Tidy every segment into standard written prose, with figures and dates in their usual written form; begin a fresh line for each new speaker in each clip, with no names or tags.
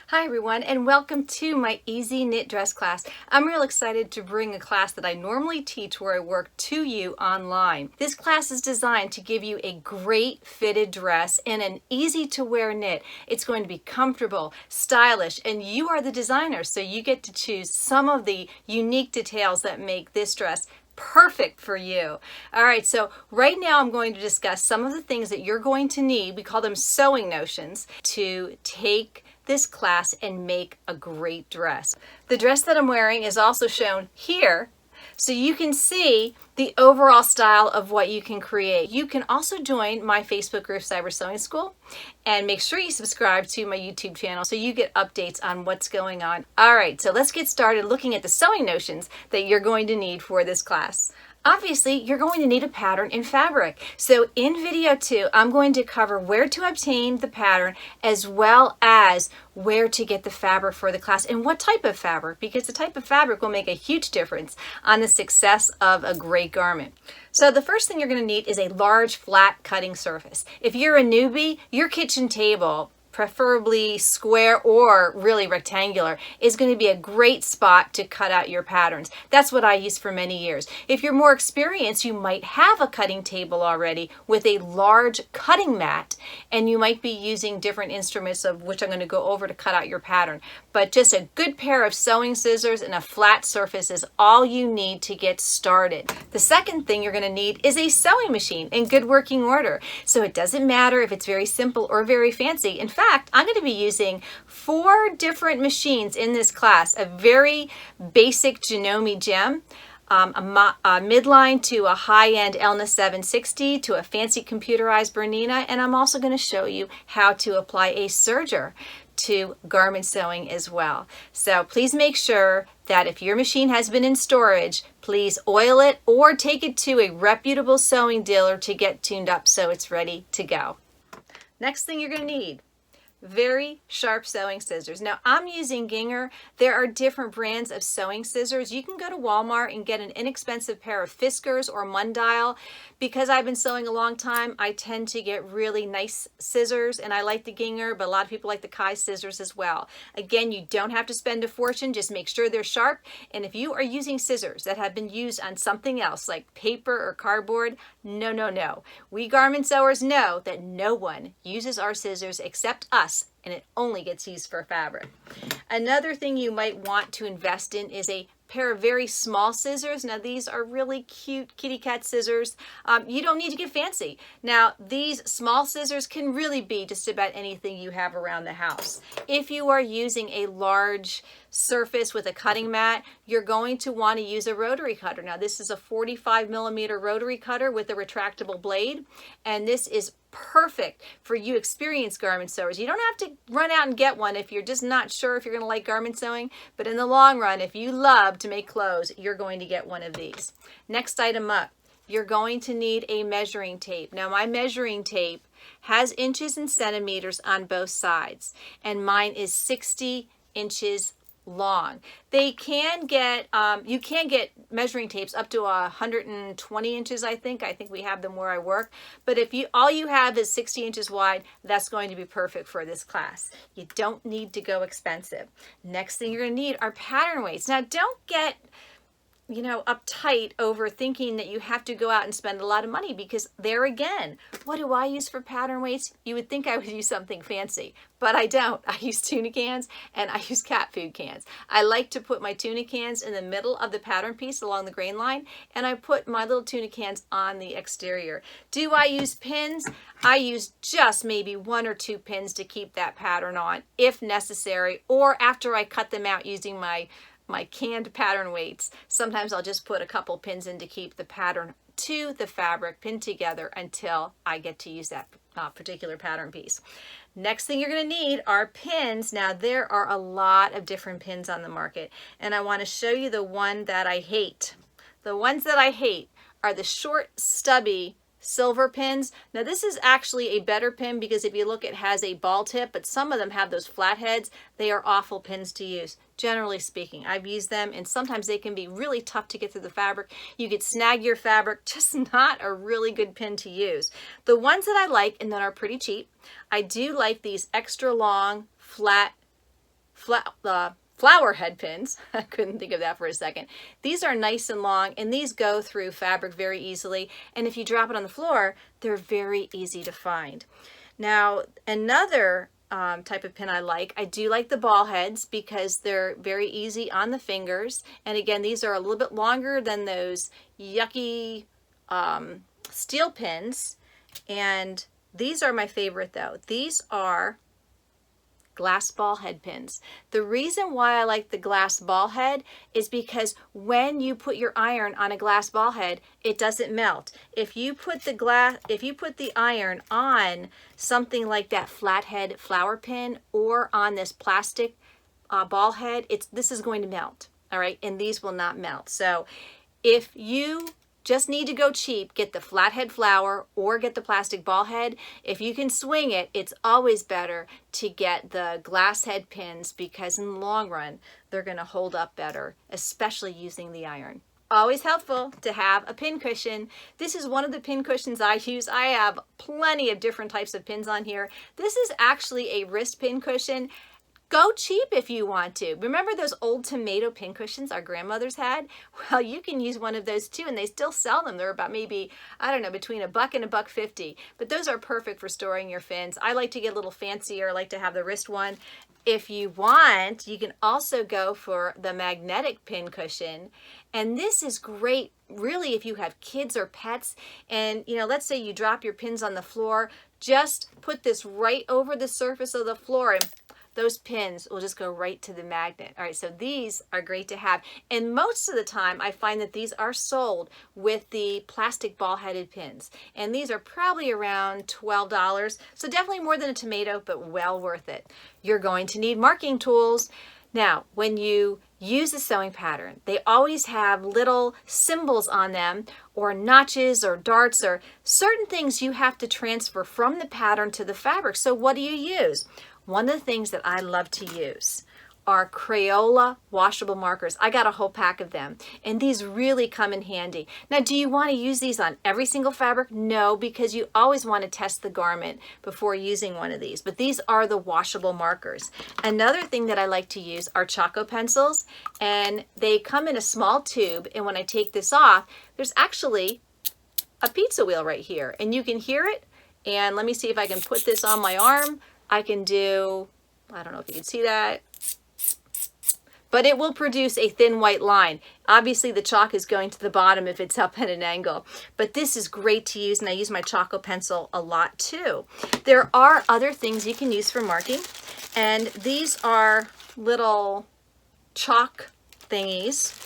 Hi everyone, and welcome to my Easy Knit Dress class. I'm real excited to bring a class that I normally teach where I work to you online. This class is designed to give you a great fitted dress in an easy to wear knit. It's going to be comfortable, stylish, and you are the designer, so you get to choose some of the unique details that make this dress perfect for you. All right, so right now I'm going to discuss some of the things that you're going to need. We call them sewing notions to take this class and make a great dress. The dress that I'm wearing is also shown here, so you can see the overall style of what you can create. You can also join my Facebook group, Cyber Sewing School, and make sure you subscribe to my YouTube channel so you get updates on what's going on. All right, so let's get started looking at the sewing notions that you're going to need for this class. Obviously, you're going to need a pattern and fabric. So in video 2, I'm going to cover where to obtain the pattern as well as where to get the fabric for the class and what type of fabric, because the type of fabric will make a huge difference on the success of a great garment. So the first thing you're going to need is a large flat cutting surface. If you're a newbie, your kitchen table, preferably square or really rectangular, is going to be a great spot to cut out your patterns. That's what I used for many years. If you're more experienced, you might have a cutting table already with a large cutting mat, and you might be using different instruments, of which I'm going to go over, to cut out your pattern. But just a good pair of sewing scissors and a flat surface is all you need to get started. The second thing you're going to need is a sewing machine in good working order. So it doesn't matter if it's very simple or very fancy. In fact, I'm going to be using 4 different machines in this class: a very basic Janome gem, a midline to a high-end Elna 760 to a fancy computerized Bernina, and I'm also going to show you how to apply a serger to garment sewing as well. So please make sure that if your machine has been in storage, please oil it or take it to a reputable sewing dealer to get tuned up so it's ready to go. Next thing you're going to need: very sharp sewing scissors. Now I'm using Ginger. There are different brands of sewing scissors. You can go to Walmart and get an inexpensive pair of Fiskars or Mundile. Because I've been sewing a long time, I tend to get really nice scissors, and I like the Ginger, but a lot of people like the Kai scissors as well. Again, you don't have to spend a fortune, just make sure they're sharp. And if you are using scissors that have been used on something else like paper or cardboard, no. We garment sewers know that no one uses our scissors except us, and it only gets used for fabric. Another thing you might want to invest in is a pair of very small scissors. Now these are really cute kitty cat scissors. You don't need to get fancy. Now these small scissors can really be just about anything you have around the house. If you are using a large surface with a cutting mat, you're going to want to use a rotary cutter. Now this is a 45mm rotary cutter with a retractable blade, and this is perfect for you experienced garment sewers. You don't have to run out and get one if you're just not sure if you're going to like garment sewing, but in the long run, if you love to make clothes, you're going to get one of these. Next item up, you're going to need a measuring tape. Now my measuring tape has inches and centimeters on both sides, and mine is 60 inches long. They can get, you can get measuring tapes up to 120 inches, I think. I think we have them where I work. But if all you have is 60 inches wide, that's going to be perfect for this class. You don't need to go expensive. Next thing you're going to need are pattern weights. Now don't get uptight over thinking that you have to go out and spend a lot of money, because there again, what do I use for pattern weights? You would think I would use something fancy, but I don't. I use tuna cans and I use cat food cans. I like to put my tuna cans in the middle of the pattern piece along the grain line, and I put my little tuna cans on the exterior. Do I use pins? I use just maybe 1 or 2 pins to keep that pattern on if necessary, or after I cut them out using my canned pattern weights. Sometimes I'll just put a couple pins in to keep the pattern to the fabric pinned together until I get to use that particular pattern piece. Next thing you're going to need are pins. Now there are a lot of different pins on the market, and I want to show you the one that I hate. The ones that I hate are the short, stubby silver pins. Now this is actually a better pin because if you look, it has a ball tip, but some of them have those flat heads. They are awful pins to use. Generally speaking, I've used them, and sometimes they can be really tough to get through the fabric. You could snag your fabric, just not a really good pin to use. The ones that I like and that are pretty cheap, I do like these extra long flat flower head pins. I couldn't think of that for a second. These are nice and long, and these go through fabric very easily. And if you drop it on the floor, they're very easy to find. Now, another type of pin I do like the ball heads because they're very easy on the fingers. And again, these are a little bit longer than those yucky steel pins. And these are my favorite though. These are glass ball head pins. The reason why I like the glass ball head is because when you put your iron on a glass ball head, it doesn't melt. If you put the iron on something like that flathead flower pin or on this plastic ball head, this is going to melt. All right, and these will not melt. So if you just need to go cheap, get the flathead flower or get the plastic ball head. If you can swing it, it's always better to get the glass head pins because in the long run, they're going to hold up better, especially using the iron. Always helpful to have a pin cushion. This is one of the pin cushions I use. I have plenty of different types of pins on here. This is actually a wrist pin cushion. Go cheap if you want to. Remember those old tomato pin cushions our grandmothers had? Well, you can use one of those too, and they still sell them. They're about maybe, I don't know, between $1 and $1.50. But those are perfect for storing your fins. I like to get a little fancier. I like to have the wrist one. If you want, you can also go for the magnetic pin cushion. And this is great, really, if you have kids or pets. And, let's say you drop your pins on the floor. Just put this right over the surface of the floor and those pins will just go right to the magnet. All right, so these are great to have. And most of the time, I find that these are sold with the plastic ball-headed pins. And these are probably around $12. So definitely more than a tomato, but well worth it. You're going to need marking tools. Now, when you use a sewing pattern, they always have little symbols on them or notches or darts or certain things you have to transfer from the pattern to the fabric. So what do you use? One of the things that I love to use are Crayola washable markers. I got a whole pack of them, and these really come in handy. Now, do you want to use these on every single fabric? No, because you always want to test the garment before using one of these, but these are the washable markers. Another thing that I like to use are Choco pencils, and they come in a small tube, and when I take this off, there's actually a pizza wheel right here, and you can hear it. And let me see if I can put this on my arm. I can do, I don't know if you can see that, but it will produce a thin white line. Obviously the chalk is going to the bottom if it's up at an angle, but this is great to use, and I use my Choco pencil a lot too. There are other things you can use for marking, and these are little chalk thingies.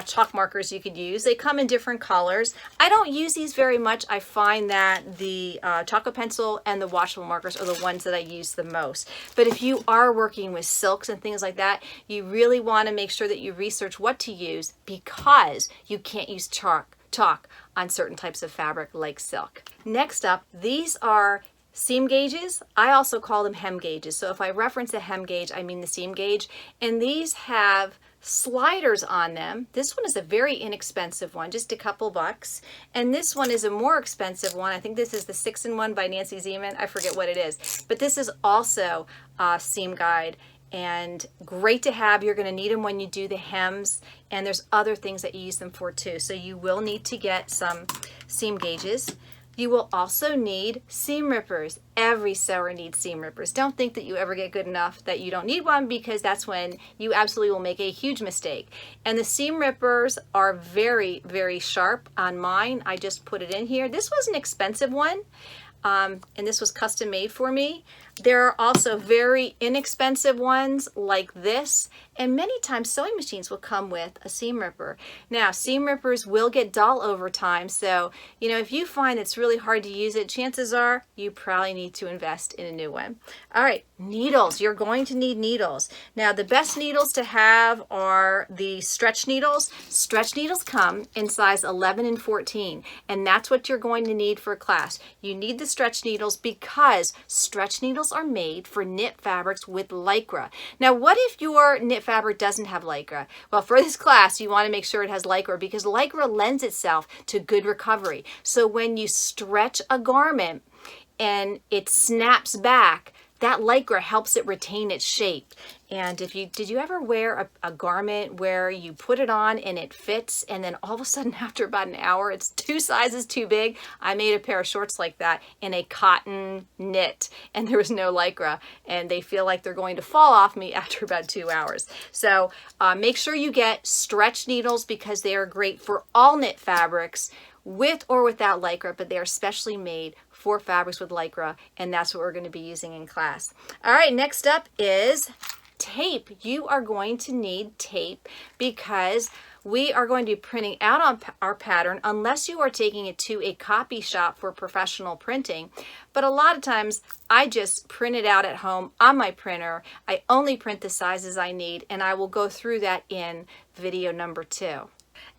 Chalk markers you could use. They come in different colors. I don't use these very much. I find that the Choco pencil and the washable markers are the ones that I use the most. But if you are working with silks and things like that, you really want to make sure that you research what to use because you can't use chalk on certain types of fabric like silk. Next up, these are seam gauges. I also call them hem gauges. So if I reference a hem gauge, I mean the seam gauge. And these have sliders on them. This one is a very inexpensive one, just a couple bucks. And this one is a more expensive one. I think this is the 6-in-1 by Nancy Zeman. I forget what it is. But this is also a seam guide and great to have. You're going to need them when you do the hems. And there's other things that you use them for too. So you will need to get some seam gauges. You will also need seam rippers. Every sewer needs seam rippers. Don't think that you ever get good enough that you don't need one, because that's when you absolutely will make a huge mistake. And the seam rippers are very, very sharp on mine. I just put it in here. This was an expensive one, and this was custom made for me. There are also very inexpensive ones like this, and many times sewing machines will come with a seam ripper. Now, seam rippers will get dull over time, so if you find it's really hard to use it, chances are you probably need to invest in a new one. All right, needles. You're going to need needles. Now, the best needles to have are the stretch needles. Stretch needles come in size 11 and 14, and that's what you're going to need for class. You need the stretch needles because stretch needles are made for knit fabrics with Lycra. Now, what if your knit fabric doesn't have Lycra? Well, for this class, you want to make sure it has Lycra because Lycra lends itself to good recovery. So when you stretch a garment and it snaps back, that Lycra helps it retain its shape. And did you ever wear a garment where you put it on and it fits, and then all of a sudden after about an hour it's 2 sizes too big? I made a pair of shorts like that in a cotton knit, and there was no Lycra, and they feel like they're going to fall off me after about 2 hours. So make sure you get stretch needles because they are great for all knit fabrics, with or without Lycra, but they are specially made for fabrics with Lycra, and that's what we're going to be using in class. All right, next up is tape. You are going to need tape because we are going to be printing out on our pattern unless you are taking it to a copy shop for professional printing. But a lot of times I just print it out at home on my printer. I only print the sizes I need, and I will go through that in video number 2.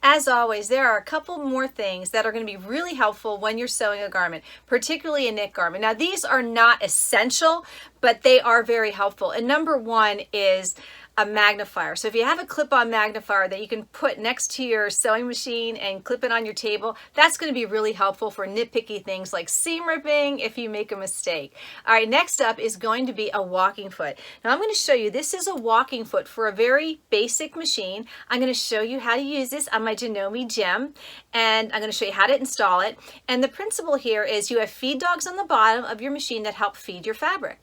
As always, there are a couple more things that are going to be really helpful when you're sewing a garment, particularly a knit garment. Now, these are not essential, but they are very helpful. And number 1 is a magnifier. So if you have a clip-on magnifier that you can put next to your sewing machine and clip it on your table, that's going to be really helpful for nitpicky things like seam ripping if you make a mistake. All right, next up is going to be a walking foot. Now I'm going to show you, this is a walking foot for a very basic machine. I'm going to show you how to use this on my Janome Gem, and I'm going to show you how to install it. And the principle here is you have feed dogs on the bottom of your machine that help feed your fabric.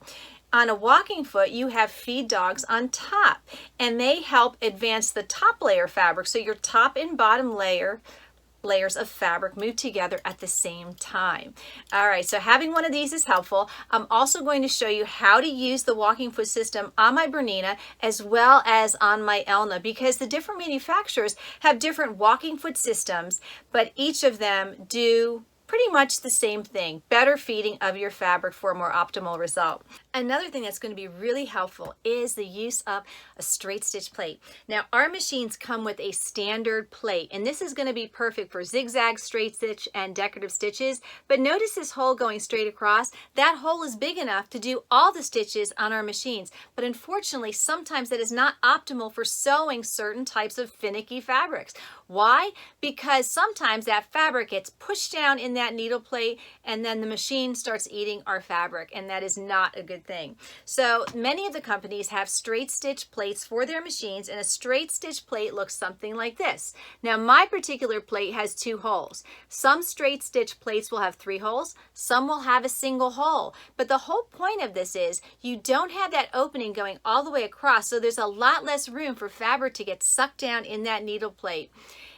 On a walking foot, you have feed dogs on top, and they help advance the top layer fabric. So your top and bottom layers of fabric move together at the same time. All right, so having one of these is helpful. I'm also going to show you how to use the walking foot system on my Bernina as well as on my Elna, because the different manufacturers have different walking foot systems, but each of them do pretty much the same thing, better feeding of your fabric for a more optimal result. Another thing that's going to be really helpful is the use of a straight stitch plate. Now our machines come with a standard plate, and this is going to be perfect for zigzag, straight stitch, and decorative stitches. But notice this hole going straight across. That hole is big enough to do all the stitches on our machines, but unfortunately sometimes that is not optimal for sewing certain types of finicky fabrics. Why? Because sometimes that fabric gets pushed down in that needle plate and then the machine starts eating our fabric, and that is not a good thing. So many of the companies have straight stitch plates for their machines, and a straight stitch plate looks something like this. Now my particular plate has 2 holes. Some straight stitch plates will have 3 holes, some will have a single hole, but the whole point of this is you don't have that opening going all the way across, so there's a lot less room for fabric to get sucked down in that needle plate,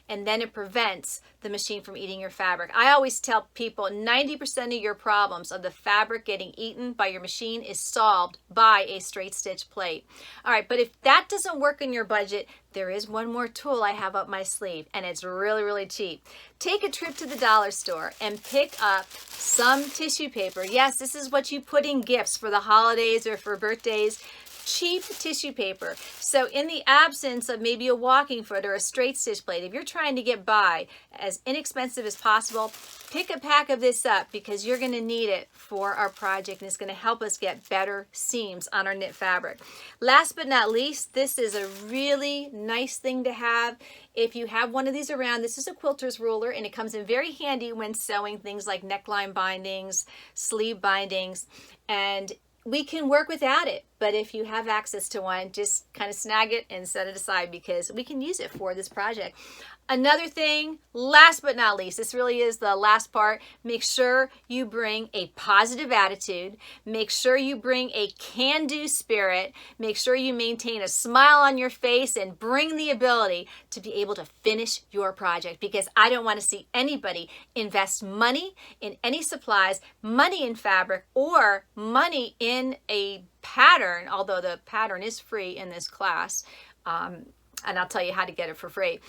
and then it prevents the machine from eating your fabric. I always tell people 90% of your problems of the fabric getting eaten by your machine is solved by a straight stitch plate. All right, but if that doesn't work in your budget, there is one more tool I have up my sleeve, and it's really, really cheap. Take a trip to the dollar store and pick up some tissue paper. Yes, this is what you put in gifts for the holidays or for birthdays. Cheap tissue paper. So in the absence of maybe a walking foot or a straight stitch plate, if you're trying to get by as inexpensive as possible, pick a pack of this up because you're going to need it for our project, and it's going to help us get better seams on our knit fabric. Last but not least, this is a really nice thing to have. If you have one of these around, this is a quilter's ruler, and it comes in very handy when sewing things like neckline bindings, sleeve bindings, and we can work without it, but if you have access to one, just kind of snag it and set it aside because we can use it for this project. Another thing, last but not least, this really is the last part, make sure you bring a positive attitude, make sure you bring a can-do spirit, make sure you maintain a smile on your face, and bring the ability to be able to finish your project, because I don't want to see anybody invest money in any supplies, money in fabric, or money in a pattern, although the pattern is free in this class, and I'll tell you how to get it for free.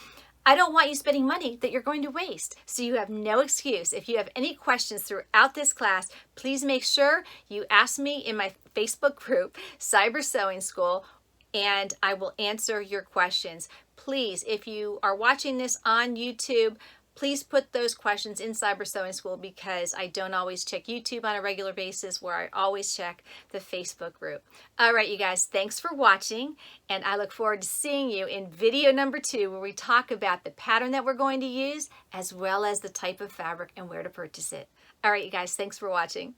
I don't want you spending money that you're going to waste. So you have no excuse. If you have any questions throughout this class, please make sure you ask me in my Facebook group, Cyber Sewing School, and I will answer your questions. Please, if you are watching this on YouTube, please put those questions in Cyber Sewing School because I don't always check YouTube on a regular basis, where I always check the Facebook group. All right, you guys, thanks for watching, and I look forward to seeing you in video number 2, where we talk about the pattern that we're going to use, as well as the type of fabric and where to purchase it. All right, you guys, thanks for watching.